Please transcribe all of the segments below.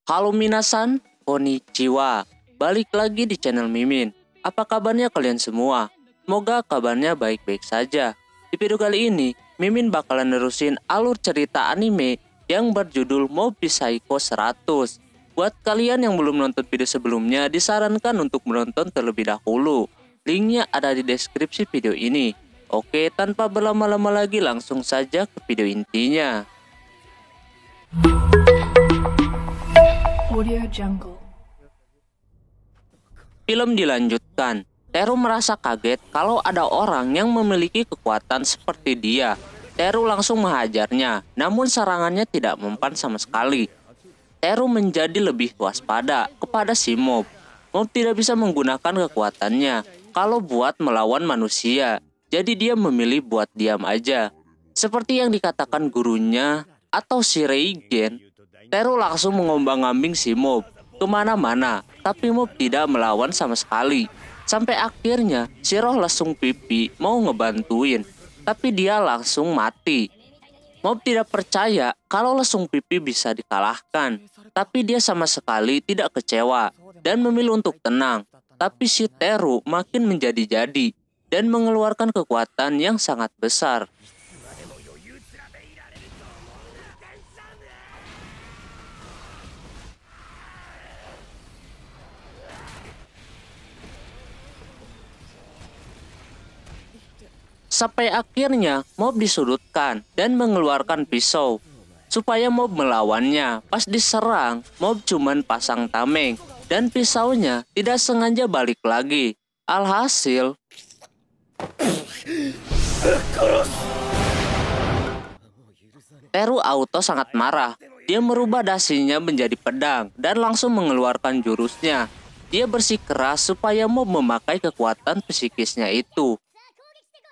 Halo minasan, konnichiwa. Balik lagi di channel Mimin. Apa kabarnya kalian semua? Semoga kabarnya baik-baik saja. Di video kali ini, Mimin bakalan nerusin alur cerita anime yang berjudul Mob Psycho 100. Buat kalian yang belum nonton video sebelumnya, disarankan untuk menonton terlebih dahulu. Linknya ada di deskripsi video ini. Oke, tanpa berlama-lama lagi langsung saja ke video intinya. Audio Jungle. Film dilanjutkan. Teru merasa kaget kalau ada orang yang memiliki kekuatan seperti dia. Teru langsung menghajarnya, namun serangannya tidak mempan sama sekali. Teru menjadi lebih waspada kepada si Mob. Mob tidak bisa menggunakan kekuatannya kalau buat melawan manusia, jadi dia memilih buat diam aja. Seperti yang dikatakan gurunya atau si Reigen, Teru langsung mengombang-ambing si Mob kemana-mana, tapi Mob tidak melawan sama sekali. Sampai akhirnya si roh lesung pipi mau ngebantuin, tapi dia langsung mati. Mob tidak percaya kalau lesung pipi bisa dikalahkan, tapi dia sama sekali tidak kecewa dan memilih untuk tenang. Tapi si Teru makin menjadi-jadi dan mengeluarkan kekuatan yang sangat besar. Sampai akhirnya Mob disudutkan dan mengeluarkan pisau supaya Mob melawannya. Pas diserang, Mob cuman pasang tameng dan pisaunya tidak sengaja balik lagi. Alhasil Teru auto sangat marah. Dia merubah dasinya menjadi pedang dan langsung mengeluarkan jurusnya. Dia bersikeras supaya Mob memakai kekuatan psikisnya itu.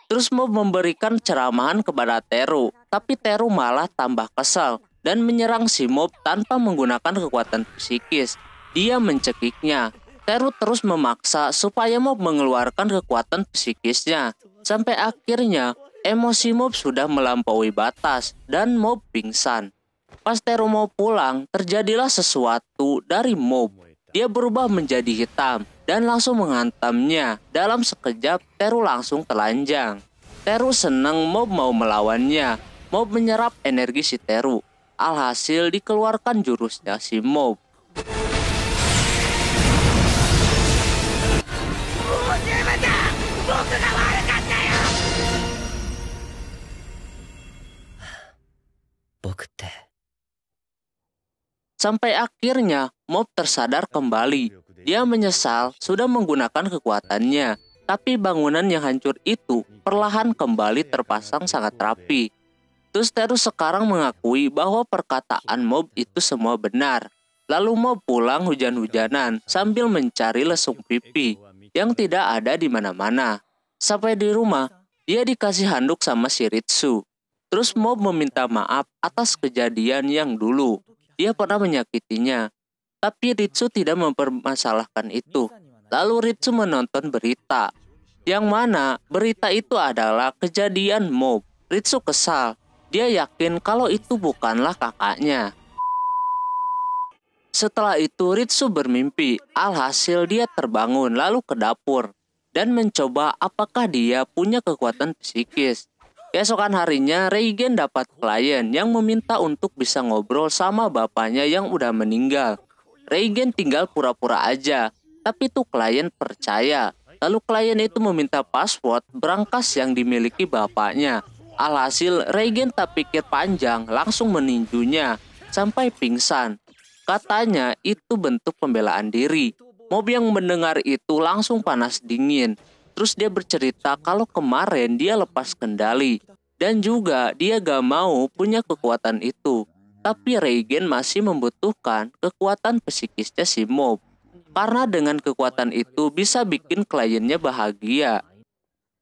Terus Mob memberikan ceramahan kepada Teru, tapi Teru malah tambah kesal dan menyerang si Mob tanpa menggunakan kekuatan psikis. Dia mencekiknya. Teru terus memaksa supaya Mob mengeluarkan kekuatan psikisnya. Sampai akhirnya emosi Mob sudah melampaui batas dan Mob pingsan. Pas Teru mau pulang, terjadilah sesuatu dari Mob. Dia berubah menjadi hitam dan langsung menghantamnya. Dalam sekejap, Teru langsung telanjang. Teru senang Mob mau melawannya. Mob menyerap energi si Teru. Alhasil dikeluarkan jurusnya si Mob. Sampai akhirnya Mob tersadar kembali. Dia menyesal sudah menggunakan kekuatannya. Tapi bangunan yang hancur itu perlahan kembali terpasang sangat rapi. Terus Teru sekarang mengakui bahwa perkataan Mob itu semua benar. Lalu Mob pulang hujan-hujanan sambil mencari lesung pipi yang tidak ada di mana-mana. Sampai di rumah, dia dikasih handuk sama si Ritsu. Terus Mob meminta maaf atas kejadian yang dulu. Dia pernah menyakitinya, tapi Ritsu tidak mempermasalahkan itu. Lalu Ritsu menonton berita, yang mana berita itu adalah kejadian Mob. Ritsu kesal, dia yakin kalau itu bukanlah kakaknya. Setelah itu Ritsu bermimpi, alhasil dia terbangun lalu ke dapur dan mencoba apakah dia punya kekuatan psikis. Keesokan harinya, Reigen dapat klien yang meminta untuk bisa ngobrol sama bapaknya yang udah meninggal. Reigen tinggal pura-pura aja, tapi tuh klien percaya. Lalu klien itu meminta password berangkas yang dimiliki bapaknya. Alhasil, Reigen tak pikir panjang, langsung meninjunya sampai pingsan. Katanya itu bentuk pembelaan diri. Mob yang mendengar itu langsung panas dingin. Terus dia bercerita kalau kemarin dia lepas kendali. Dan juga dia gak mau punya kekuatan itu. Tapi Reigen masih membutuhkan kekuatan psikisnya si Mob. Karena dengan kekuatan itu bisa bikin kliennya bahagia.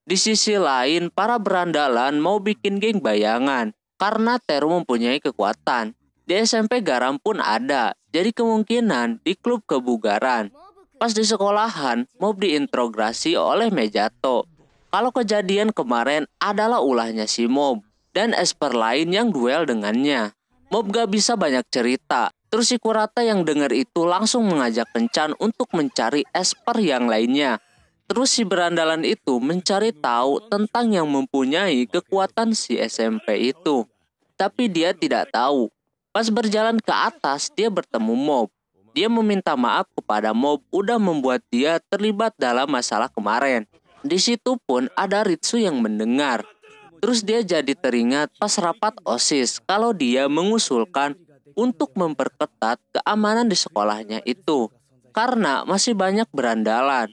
Di sisi lain, para berandalan mau bikin geng bayangan. Karena Teru mempunyai kekuatan. Di SMP garam pun ada. Jadi kemungkinan di klub kebugaran. Pas di sekolahan, Mob diinterogasi oleh Mejato. Kalau kejadian kemarin adalah ulahnya si Mob dan Esper lain yang duel dengannya. Mob gak bisa banyak cerita, Terus si Kurata yang dengar itu langsung mengajak Kencan untuk mencari Esper yang lainnya. Terus si berandalan itu mencari tahu tentang yang mempunyai kekuatan si SMP itu. Tapi dia tidak tahu. Pas berjalan ke atas, dia bertemu Mob. Dia meminta maaf kepada Mob udah membuat dia terlibat dalam masalah kemarin. Di situ pun ada Ritsu yang mendengar. Terus dia jadi teringat pas rapat OSIS kalau dia mengusulkan untuk memperketat keamanan di sekolahnya itu. Karena masih banyak berandalan.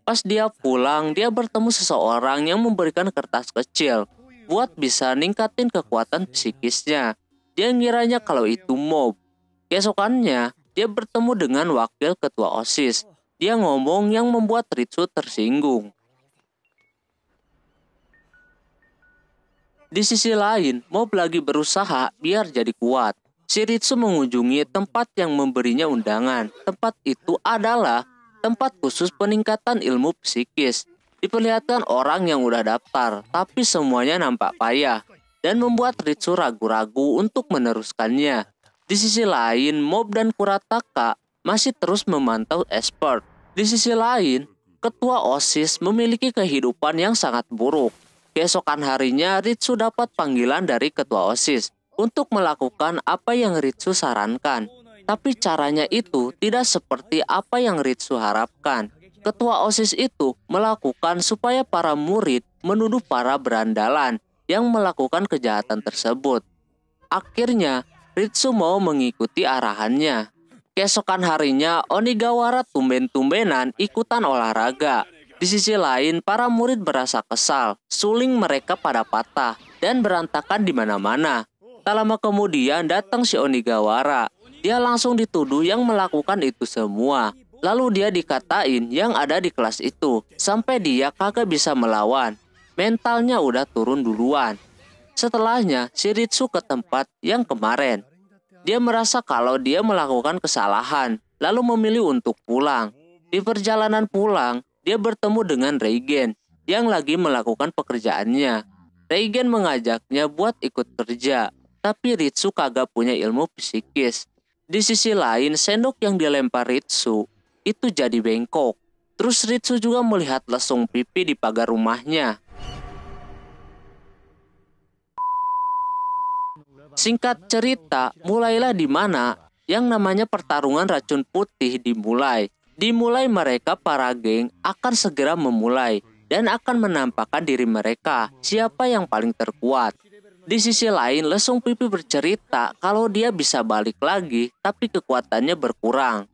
Pas dia pulang, dia bertemu seseorang yang memberikan kertas kecil buat bisa ningkatin kekuatan psikisnya. Dia ngiranya kalau itu Mob. Keesokannya, dia bertemu dengan wakil ketua OSIS. Dia ngomong yang membuat Ritsu tersinggung. Di sisi lain, Mob lagi berusaha biar jadi kuat. Si Ritsu mengunjungi tempat yang memberinya undangan. Tempat itu adalah tempat khusus peningkatan ilmu psikis. Diperlihatkan orang yang udah daftar, tapi semuanya nampak payah dan membuat Ritsu ragu-ragu untuk meneruskannya. Di sisi lain, Mob dan Kurataka masih terus memantau Esper. Di sisi lain, ketua OSIS memiliki kehidupan yang sangat buruk. Keesokan harinya, Ritsu dapat panggilan dari ketua OSIS untuk melakukan apa yang Ritsu sarankan. Tapi caranya itu tidak seperti apa yang Ritsu harapkan. Ketua OSIS itu melakukan supaya para murid menuduh para berandalan yang melakukan kejahatan tersebut. Akhirnya, Ritsu mau mengikuti arahannya. Keesokan harinya, Onigawara tumben-tumbenan ikutan olahraga. Di sisi lain, para murid berasa kesal, suling mereka pada patah, dan berantakan di mana-mana. Tak lama kemudian datang si Onigawara. Dia langsung dituduh yang melakukan itu semua. Lalu dia dikatain yang ada di kelas itu, sampai dia kagak bisa melawan. Mentalnya udah turun duluan. Setelahnya, si Ritsu ke tempat yang kemarin. Dia merasa kalau dia melakukan kesalahan, lalu memilih untuk pulang. Di perjalanan pulang, dia bertemu dengan Reigen yang lagi melakukan pekerjaannya. Reigen mengajaknya buat ikut kerja, tapi Ritsu kagak punya ilmu psikis. Di sisi lain, sendok yang dilempar Ritsu itu jadi bengkok. Terus Ritsu juga melihat lesung pipi di pagar rumahnya. Singkat cerita, mulailah di mana yang namanya pertarungan racun putih dimulai. Dimulai mereka para geng akan segera memulai dan akan menampakkan diri mereka siapa yang paling terkuat. Di sisi lain, lesung pipi bercerita kalau dia bisa balik lagi tapi kekuatannya berkurang.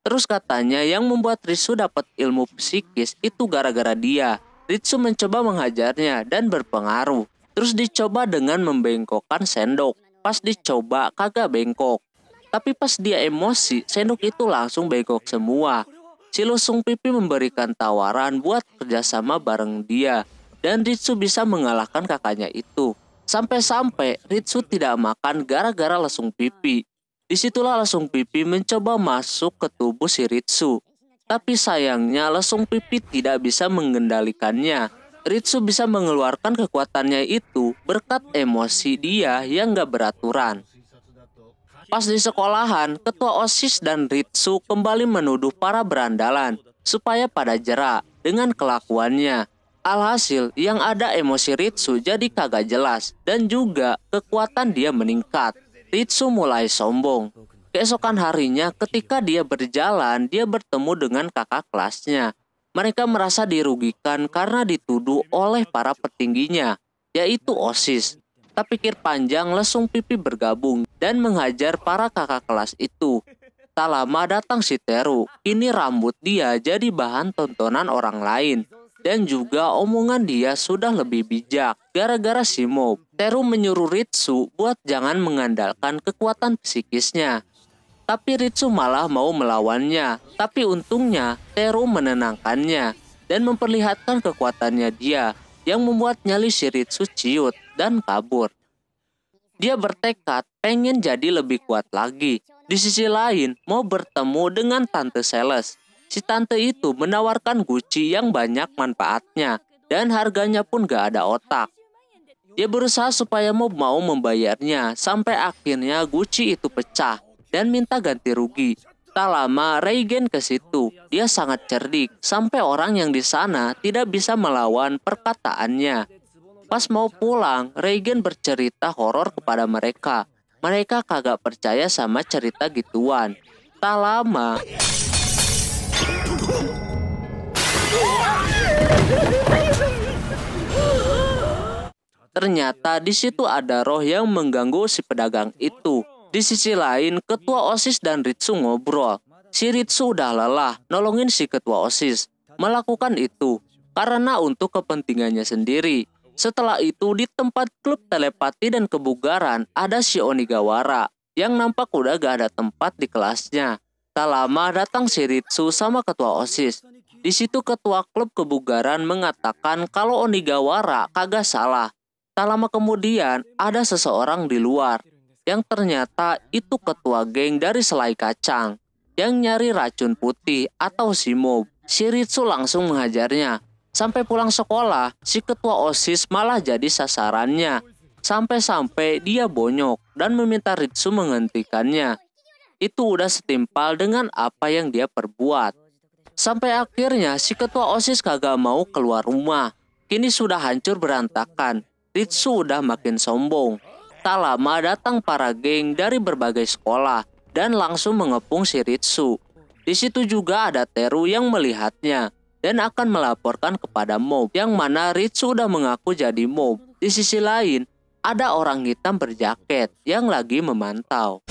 Terus katanya yang membuat Ritsu dapat ilmu psikis itu gara-gara dia. Ritsu mencoba menghajarnya dan berpengaruh. Terus dicoba dengan membengkokkan sendok. Pas dicoba kagak bengkok. Tapi pas dia emosi, sendok itu langsung bengkok semua. Si lesung pipi memberikan tawaran buat kerjasama bareng dia. Dan Ritsu bisa mengalahkan kakaknya itu. Sampai-sampai Ritsu tidak makan gara-gara lesung pipi. Disitulah lesung pipi mencoba masuk ke tubuh si Ritsu. Tapi sayangnya lesung pipi tidak bisa mengendalikannya. Ritsu bisa mengeluarkan kekuatannya itu berkat emosi dia yang gak beraturan. Pas di sekolahan, ketua OSIS dan Ritsu kembali menuduh para berandalan supaya pada jera dengan kelakuannya. Alhasil, yang ada emosi Ritsu jadi kagak jelas dan juga kekuatan dia meningkat. Ritsu mulai sombong. Keesokan harinya ketika dia berjalan, dia bertemu dengan kakak kelasnya. Mereka merasa dirugikan karena dituduh oleh para petingginya, yaitu OSIS. Tak pikir panjang, lesung pipi bergabung dan menghajar para kakak kelas itu. Tak lama datang si Teru. Kini rambut dia jadi bahan tontonan orang lain. Dan juga omongan dia sudah lebih bijak gara-gara si Mob. Teru menyuruh Ritsu buat jangan mengandalkan kekuatan psikisnya. Tapi Ritsu malah mau melawannya. Tapi untungnya Teru menenangkannya dan memperlihatkan kekuatannya dia yang membuat nyali si Ritsu ciut dan kabur. Dia bertekad pengen jadi lebih kuat lagi. Di sisi lain, mau bertemu dengan Tante Celes. Si tante itu menawarkan Gucci yang banyak manfaatnya dan harganya pun gak ada otak. Dia berusaha supaya Mob mau membayarnya sampai akhirnya Gucci itu pecah. dan minta ganti rugi. Tak lama Reigen ke situ. Dia sangat cerdik sampai orang yang di sana tidak bisa melawan perkataannya. Pas mau pulang, Reigen bercerita horor kepada mereka. Mereka kagak percaya sama cerita gituan. Tak lama, ternyata di situ ada roh yang mengganggu si pedagang itu. Di sisi lain, ketua OSIS dan Ritsu ngobrol. Si Ritsu udah lelah nolongin si ketua OSIS. Melakukan itu karena untuk kepentingannya sendiri. Setelah itu di tempat klub telepati dan kebugaran ada si Onigawara yang nampak udah gak ada tempat di kelasnya. Tak lama datang si Ritsu sama ketua OSIS. Di situ ketua klub kebugaran mengatakan kalau Onigawara kagak salah. Tak lama kemudian ada seseorang di luar yang ternyata itu ketua geng dari selai kacang yang nyari racun putih atau si mob. Si Ritsu langsung menghajarnya. Sampai pulang sekolah, si ketua OSIS malah jadi sasarannya. Sampai-sampai dia bonyok dan meminta Ritsu menghentikannya. Itu udah setimpal dengan apa yang dia perbuat. Sampai akhirnya si ketua OSIS kagak mau keluar rumah. Kini sudah hancur berantakan. Ritsu udah makin sombong. Tak lama datang para geng dari berbagai sekolah dan langsung mengepung si Ritsu. Di situ juga ada Teru yang melihatnya dan akan melaporkan kepada mob yang mana Ritsu udah mengaku jadi mob. Di sisi lain, ada orang hitam berjaket yang lagi memantau.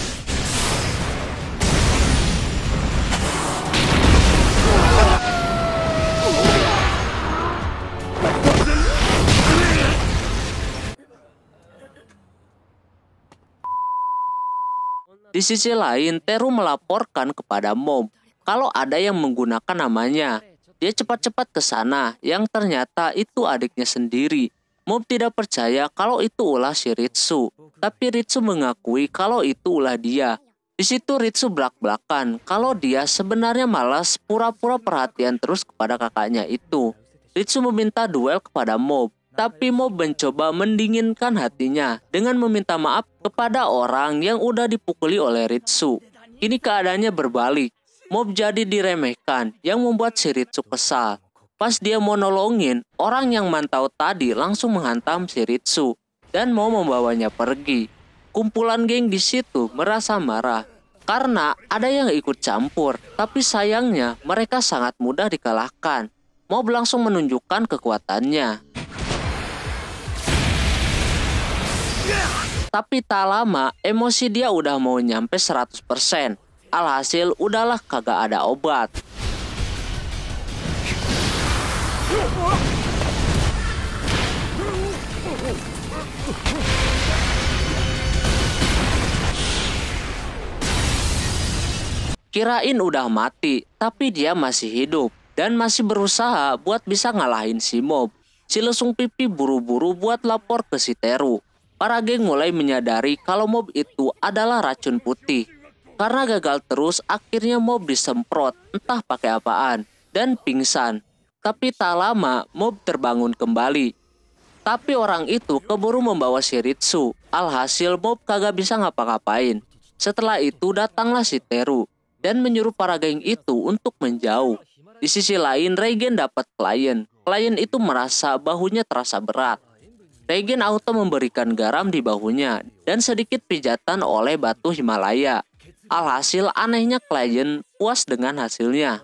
Di sisi lain, Teru melaporkan kepada mob kalau ada yang menggunakan namanya. Dia cepat-cepat ke sana, yang ternyata itu adiknya sendiri. Mob tidak percaya kalau itu ulah si Ritsu, tapi Ritsu mengakui kalau itu ulah dia. Di situ Ritsu belak-belakan kalau dia sebenarnya malas pura-pura perhatian terus kepada kakaknya itu. Ritsu meminta duel kepada mob. Tapi Mob mencoba mendinginkan hatinya dengan meminta maaf kepada orang yang udah dipukuli oleh Ritsu. Kini keadaannya berbalik. Mob jadi diremehkan yang membuat si Ritsu kesal. Pas dia mau nolongin, orang yang mantau tadi langsung menghantam si Ritsu dan mau membawanya pergi. Kumpulan geng di situ merasa marah karena ada yang ikut campur, tapi sayangnya mereka sangat mudah dikalahkan. Mob langsung menunjukkan kekuatannya. Tapi tak lama, emosi dia udah mau nyampe 100%. Alhasil, udahlah kagak ada obat. Kirain udah mati, tapi dia masih hidup. Dan masih berusaha buat bisa ngalahin si mob. Si lesung pipi buru-buru buat lapor ke si Teru. Para geng mulai menyadari kalau mob itu adalah racun putih. Karena gagal terus, akhirnya mob disemprot, entah pakai apaan, dan pingsan. Tapi tak lama, mob terbangun kembali. Tapi orang itu keburu membawa si Ritsu. Alhasil mob kagak bisa ngapa-ngapain. Setelah itu datanglah si Teru, dan menyuruh para geng itu untuk menjauh. Di sisi lain, Reigen dapat klien. Klien itu merasa bahunya terasa berat. Reigen auto memberikan garam di bahunya dan sedikit pijatan oleh batu Himalaya. Alhasil anehnya klien puas dengan hasilnya.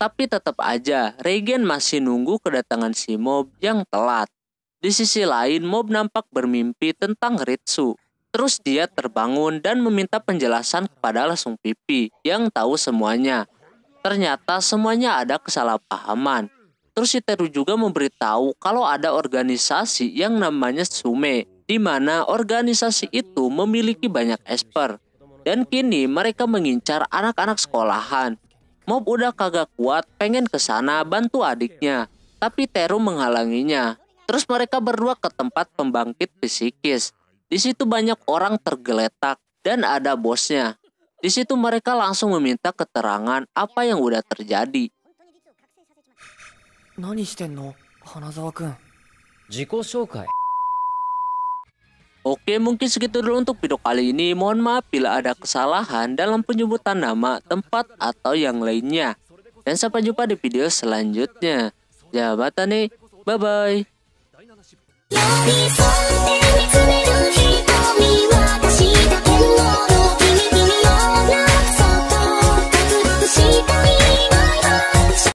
Tapi tetap aja Reigen masih nunggu kedatangan si mob yang telat. Di sisi lain mob nampak bermimpi tentang Ritsu. Terus dia terbangun dan meminta penjelasan kepada lesung pipi yang tahu semuanya. Ternyata semuanya ada kesalahpahaman. Terus si Teru juga memberitahu kalau ada organisasi yang namanya Sume, di mana organisasi itu memiliki banyak esper. Dan kini mereka mengincar anak-anak sekolahan. Mob udah kagak kuat pengen ke sana bantu adiknya, tapi Teru menghalanginya. Terus mereka berdua ke tempat pembangkit psikis. Di situ banyak orang tergeletak dan ada bosnya. Di situ mereka langsung meminta keterangan apa yang udah terjadi. 何してんの花沢くん。自己紹介。Oke, mungkin segitu dulu untuk video kali ini. Mohon maaf bila ada kesalahan dalam penyebutan nama, tempat, atau yang lainnya. Dan sampai jumpa di video selanjutnya. Jabatan nih, bye-bye.